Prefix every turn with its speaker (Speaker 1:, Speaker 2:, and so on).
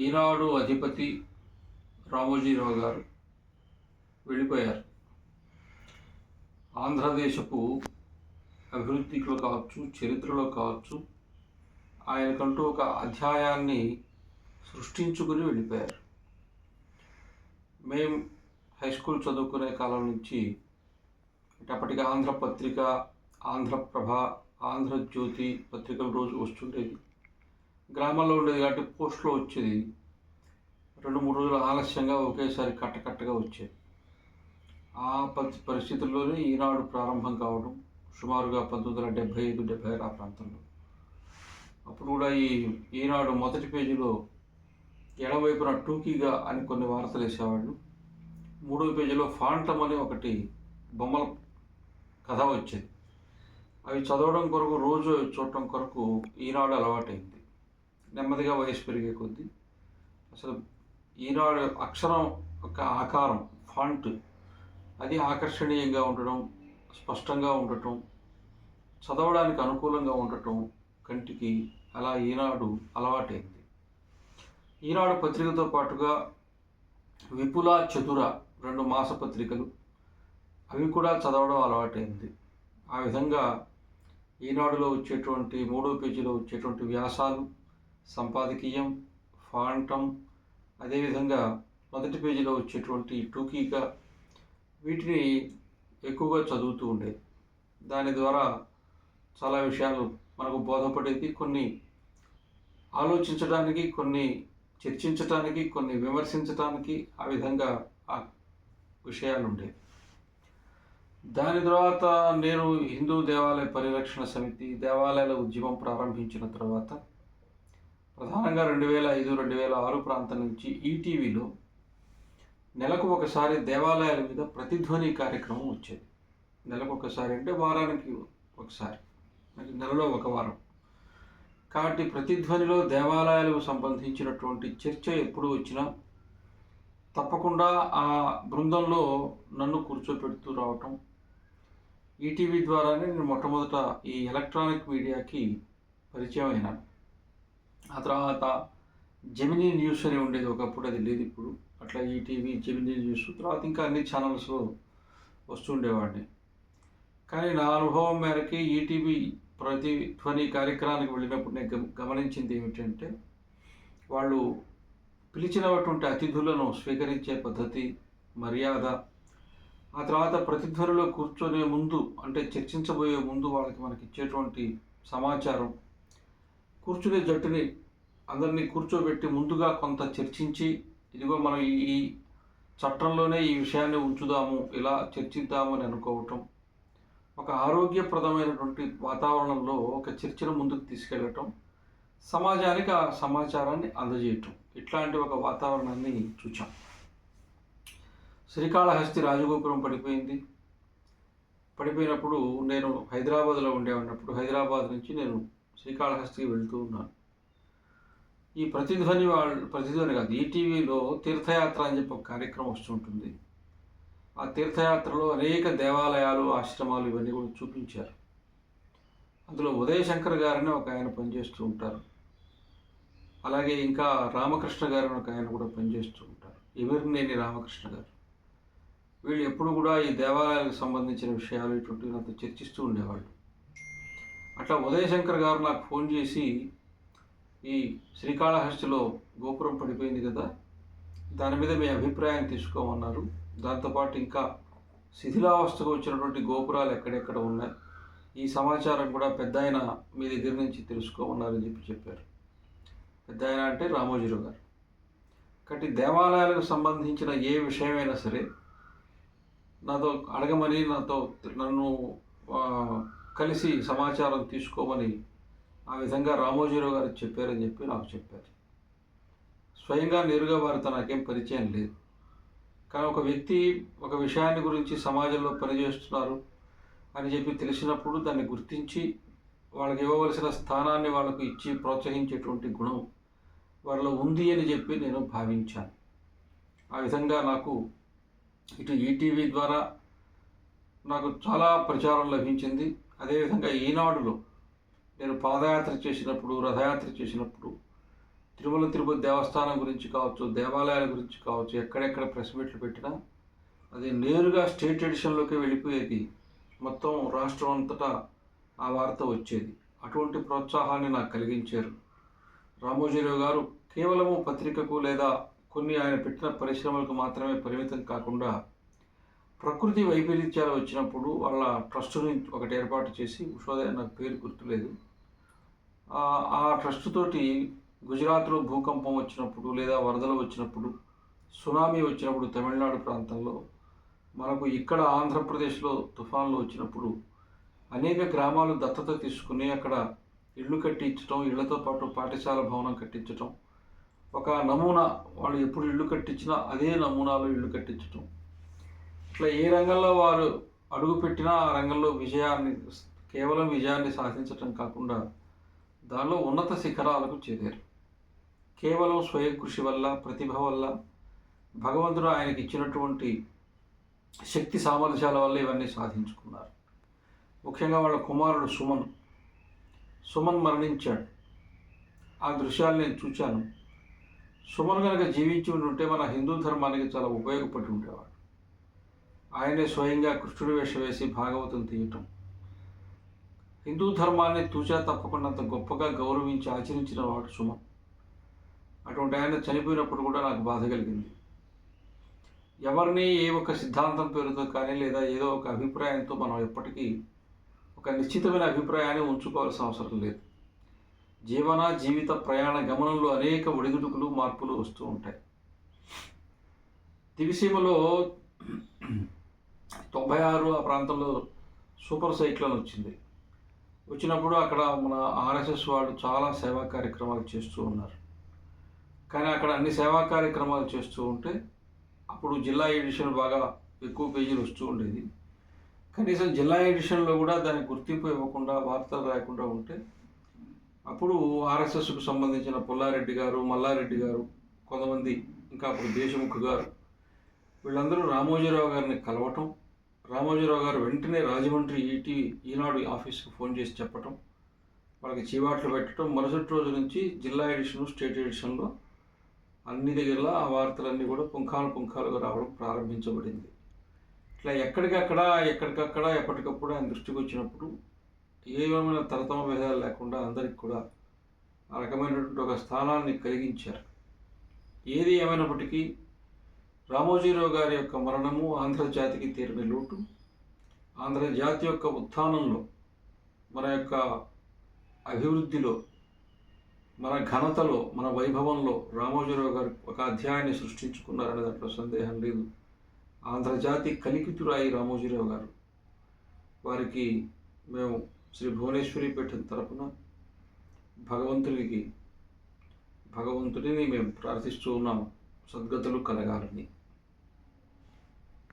Speaker 1: ఈనాడు అధిపతి రామోజీరావు గారు వెళ్ళిపోయారు. ఆంధ్రదేశపు అభివృద్ధిలో కావచ్చు, చరిత్రలో కావచ్చు, ఆయనకంటూ ఒక అధ్యాయాన్ని సృష్టించుకుని వెళ్ళిపోయారు. మేము హై స్కూల్ చదువుకునే కాలం నుంచి అప్పటికి ఆంధ్రపత్రిక, ఆంధ్రప్రభ, ఆంధ్రజ్యోతి పత్రికలు రోజు వస్తుండేది. గ్రామాల్లో ఉండేది కాబట్టి పోస్ట్లో వచ్చేది. 2-3 రోజులు ఆలస్యంగా ఒకేసారి కట్టకట్టగా వచ్చేది. ఆ పరిస్థితుల్లోనే ఈనాడు ప్రారంభం కావడం సుమారుగా 1975-76 ఆ ప్రాంతంలో. అప్పుడు కూడా ఈనాడు మొదటి పేజీలో ఎడమవైపున టూకీగా అని కొన్ని వార్తలు వేసేవాళ్ళు. 3వ పేజీలో ఫాంటమ్ అని ఒకటి బొమ్మల కథ వచ్చేది. అవి చదవడం కొరకు, రోజు చూడటం కొరకు ఈనాడు అలవాటైంది. నెమ్మదిగా వయసు పెరిగే కొద్దీ అసలు ఈనాడు అక్షరం యొక్క ఆకారం, ఫాంట్, అది ఆకర్షణీయంగా ఉండడం, స్పష్టంగా ఉండటం, చదవడానికి అనుకూలంగా ఉండటం కంటికి అలా ఈనాడు అలవాటైంది. ఈనాడు పత్రికతో పాటుగా విపుల, చతుర 2 మాసపత్రికలు, అవి కూడా చదవడం అలవాటైంది. ఆ విధంగా ఈనాడులో వచ్చేటువంటి 3వ పేజీలో వచ్చేటువంటి వ్యాసాలు, సంపాదకీయం, ఫాంటం, అదేవిధంగా మొదటి పేజీలో వచ్చేటువంటి టూకీగా, వీటిని ఎక్కువగా చదువుతూ ఉండేది. దాని ద్వారా చాలా విషయాలు మనకు బోధపడేది. కొన్ని ఆలోచించడానికి, కొన్ని చర్చించడానికి, కొన్ని విమర్శించడానికి, ఆ విధంగా ఆ విషయాలు ఉండేవి. దాని తర్వాత నేను హిందూ దేవాలయ పరిరక్షణ సమితి, దేవాలయాల ఉద్యమం ప్రారంభించిన తర్వాత ప్రధానంగా 2005-2006 ప్రాంతం నుంచి ఈటీవీలో నెలకు ఒకసారి దేవాలయాల మీద ప్రతిధ్వని కార్యక్రమం వచ్చేది. నెలకు ఒకసారి అంటే వారానికి ఒకసారి, అంటే నెలలో ఒక వారం. కాబట్టి ప్రతిధ్వనిలో దేవాలయాలకు సంబంధించినటువంటి చర్చ ఎప్పుడు వచ్చినా తప్పకుండా ఆ బృందంలో నన్ను కూర్చోపెడుతూ రావటం. ఈటీవీ ద్వారానే నేను మొట్టమొదట ఈ ఎలక్ట్రానిక్ మీడియాకి పరిచయం అయినాను. ఆ తర్వాత జెమినీ న్యూస్ అని ఉండేది ఒకప్పుడు, అది లేదు ఇప్పుడు. అట్లా ఈటీవీ, జెమినీ న్యూస్, తర్వాత ఇంకా అన్ని ఛానల్స్లో వస్తుండేవాడిని. కానీ నా అనుభవం మేరకి ఈటీవీ ప్రతిధ్వని కార్యక్రమానికి వెళ్ళినప్పుడు నేను గమనించింది ఏమిటంటే, వాళ్ళు పిలిచినటువంటి అతిథులను స్వీకరించే పద్ధతి, మర్యాద, ఆ తర్వాత ప్రతిధ్వనిలో కూర్చొనే ముందు, అంటే చర్చించబోయే ముందు వాళ్ళకి మనకి ఇచ్చేటువంటి సమాచారం, కూర్చునే జట్టుని అందరినీ కూర్చోబెట్టి ముందుగా కొంత చర్చించి, ఇదిగో మనం ఈ చట్టంలోనే ఈ విషయాన్ని ఉంచుదాము, ఇలా చర్చిద్దాము అని అనుకోవటం, ఒక ఆరోగ్యప్రదమైనటువంటి వాతావరణంలో ఒక చర్చను ముందుకు తీసుకెళ్ళటం, సమాజానికి ఆ సమాచారాన్ని అందజేయటం, ఇట్లాంటి ఒక వాతావరణాన్ని చూచాం. శ్రీకాళహస్తి రాజగోపురం పడిపోయినప్పుడు నేను హైదరాబాద్లో ఉండేవాడినప్పుడు హైదరాబాద్ నుంచి నేను శ్రీకాళహస్తికి వెళ్తూ ఉన్నాను. ఈ ప్రతిధ్వని కాదు, ఈటీవీలో తీర్థయాత్ర అని చెప్పి ఒక కార్యక్రమం వస్తుంటుంది. ఆ తీర్థయాత్రలో అనేక దేవాలయాలు, ఆశ్రమాలు ఇవన్నీ కూడా చూపించారు. అందులో ఉదయశంకర్ గారని ఒక ఆయన పనిచేస్తూ ఉంటారు. అలాగే ఇంకా రామకృష్ణ గారని ఒక ఆయన కూడా పనిచేస్తూ ఉంటారు, ఎమిరినేని రామకృష్ణ గారు. వీళ్ళు ఎప్పుడు కూడా ఈ దేవాలయాలకు సంబంధించిన విషయాలు ఇటువంటివి నాతో చర్చిస్తూ ఉండేవాళ్ళు. అట్లా ఉదయశంకర్ గారు నాకు ఫోన్ చేసి, ఈ శ్రీకాళహస్తిలో గోపురం పడిపోయింది కదా, దాని మీద మీ అభిప్రాయం తీసుకోమన్నారు. దాంతోపాటు ఇంకా శిథిలావస్థకు వచ్చినటువంటి గోపురాలు ఎక్కడెక్కడ ఉన్నాయి, ఈ సమాచారం కూడా పెద్ద ఆయన మీ దగ్గర నుంచి తెలుసుకోమన్నారని చెప్పారు. పెద్ద ఆయన అంటే రామోజీరావు గారు. కాబట్టి దేవాలయాలకు సంబంధించిన ఏ విషయమైనా సరే నాతో అడగమని, నన్ను కలిసి సమాచారం తీసుకోమని ఆ విధంగా రామోజీరావు గారు చెప్పారని చెప్పి నాకు చెప్పారు. స్వయంగా నేరుగా వారితో నాకేం పరిచయం లేదు. కానీ ఒక వ్యక్తి ఒక విషయాన్ని గురించి సమాజంలో పనిచేస్తున్నారు అని చెప్పి తెలిసినప్పుడు దాన్ని గుర్తించి వాళ్ళకి ఇవ్వవలసిన స్థానాన్ని వాళ్ళకు ఇచ్చి ప్రోత్సహించేటువంటి గుణం వాళ్ళలో ఉంది అని చెప్పి నేను భావించాను. ఆ విధంగా నాకు ఇటు ఈటీవీ ద్వారా నాకు చాలా ప్రచారం లభించింది. అదేవిధంగా ఈనాడులో నేను పాదయాత్ర చేసినప్పుడు, రథయాత్ర చేసినప్పుడు తిరుమల తిరుపతి దేవస్థానం గురించి కావచ్చు, దేవాలయాల గురించి కావచ్చు, ఎక్కడెక్కడ ప్రెస్ మీట్లు పెట్టినా అది నేరుగా స్టేట్ ఎడిషన్లోకి వెళ్ళిపోయేది. మొత్తం రాష్ట్రం అంతటా ఆ వార్త వచ్చేది. అటువంటి ప్రోత్సాహాన్ని నాకు కలిగించారు. రామోజీరావు గారు కేవలము పత్రికకు లేదా కొన్ని ఆయన పెట్టిన పరిశ్రమలకు మాత్రమే పరిమితం కాకుండా ప్రకృతి వైపరీత్యాలు వచ్చినప్పుడు వాళ్ళ ట్రస్టుని ఒకటి ఏర్పాటు చేసి, ఉషోదయ నాకు పేరు గుర్తులేదు, ఆ ట్రస్ట్ తోటి గుజరాత్లో భూకంపం వచ్చినప్పుడు లేదా వరదలు వచ్చినప్పుడు, సునామీ వచ్చినప్పుడు తమిళనాడు ప్రాంతంలో, మనకు ఇక్కడ ఆంధ్రప్రదేశ్లో తుఫాన్లు వచ్చినప్పుడు అనేక గ్రామాలు దత్తత తీసుకుని అక్కడ ఇళ్ళు కట్టించడం, ఇళ్లతో పాటు పాఠశాల భవనం కట్టించడం, ఒక నమూనా వాళ్ళు ఎప్పుడు ఇళ్ళు కట్టించినా అదే నమూనాలో ఇళ్ళు కట్టించడం, ఇట్లా ఏ రంగంలో వారు అడుగుపెట్టినా ఆ రంగంలో కేవలం విజయాన్ని సాధించటం కాకుండా దానిలో ఉన్నత శిఖరాలకు చేరారు. కేవలం స్వయం కృషి వల్ల, ప్రతిభ వల్ల, భగవంతుడు ఆయనకి ఇచ్చినటువంటి శక్తి సామర్థ్యాల వల్ల ఇవన్నీ సాధించుకున్నారు. ముఖ్యంగా వాళ్ళ కుమారుడు సుమన్ మరణించాడు. ఆ దృశ్యాలు నేను చూశాను. సుమన్ కనుక జీవించి ఉంటే మన హిందూ ధర్మానికి చాలా ఉపయోగపడి ఉండేవాడు. ఆయనే స్వయంగా కృష్ణుడి వేషం వేసి భాగవతం తీయటం, హిందూ ధర్మాన్ని తూచా తప్పకుండా గొప్పగా గౌరవించి ఆచరించిన వాడు సుమన్. అటువంటి ఆయన చనిపోయినప్పుడు కూడా నాకు బాధ కలిగింది. ఎవరిని ఏ ఒక సిద్ధాంతం పేరుతో కానీ లేదా ఏదో ఒక అభిప్రాయంతో మనం ఎప్పటికీ ఒక నిశ్చితమైన అభిప్రాయాన్ని ఉంచుకోవాల్సిన అవసరం లేదు. జీవిత ప్రయాణ గమనంలో అనేక ఒడిదుడుకులు, మార్పులు వస్తూ ఉంటాయి. దివిసీమలో 96 ఆ ప్రాంతంలో సూపర్ సైక్లోన్ వచ్చినప్పుడు అక్కడ మన ఆర్ఎస్ఎస్ వాళ్ళు చాలా సేవా కార్యక్రమాలు చేస్తూ ఉన్నారు. కానీ అక్కడ అన్ని సేవా కార్యక్రమాలు చేస్తూ ఉంటే అప్పుడు జిల్లా ఎడిషన్ బాగా ఎక్కువ పేజీలు వస్తూ ఉండేది. కనీసం జిల్లా ఎడిషన్లో కూడా దానికి గుర్తింపు ఇవ్వకుండా, వార్తలు రాయకుండా ఉంటే అప్పుడు ఆర్ఎస్ఎస్కు సంబంధించిన పుల్లారెడ్డి గారు, మల్లారెడ్డి గారు, కొంతమంది ఇంకా అప్పుడు దేశముఖ్ గారు, వీళ్ళందరూ రామోజీరావు గారిని కలవటం, రామోజీరావు గారు వెంటనే రాజమండ్రి ఈనాడు ఆఫీస్కి ఫోన్ చేసి చెప్పటం, వాళ్ళకి చీవాట్లు పెట్టడం, మరుసటి రోజు నుంచి జిల్లా ఎడిషన్, స్టేట్ ఎడిషన్లో అన్ని దగ్గరలో ఆ వార్తలన్నీ కూడా పుంఖాలుగా రావడం ప్రారంభించబడింది. ఇట్లా ఎక్కడికక్కడ ఎప్పటికప్పుడు ఆయన దృష్టికి వచ్చినప్పుడు ఏమైనా తరతమ భేదాలు లేకుండా అందరికి కూడా ఆ రకమైనటువంటి ఒక స్థానాన్ని కలిగించారు. ఏది ఏమైనప్పటికీ రామోజీరావు గారి యొక్క మరణము ఆంధ్రజాతికి తీరని లోటు, ఆంధ్రజాతి యొక్క ఉత్థానంలో, మన యొక్క అభివృద్ధిలో, మన ఘనతలో, మన వైభవంలో రామోజీరావు గారు ఒక అధ్యాయాన్ని సృష్టించుకున్నారనే దాంట్లో సందేహం లేదు. ఆంధ్రజాతి కలికితురాయి రామోజీరావు గారు. వారికి మేము శ్రీ భువనేశ్వరి పీఠం తరపున భగవంతుడిని మేము ప్రార్థిస్తూ ఉన్నాము, సద్గతులు కలగాలని.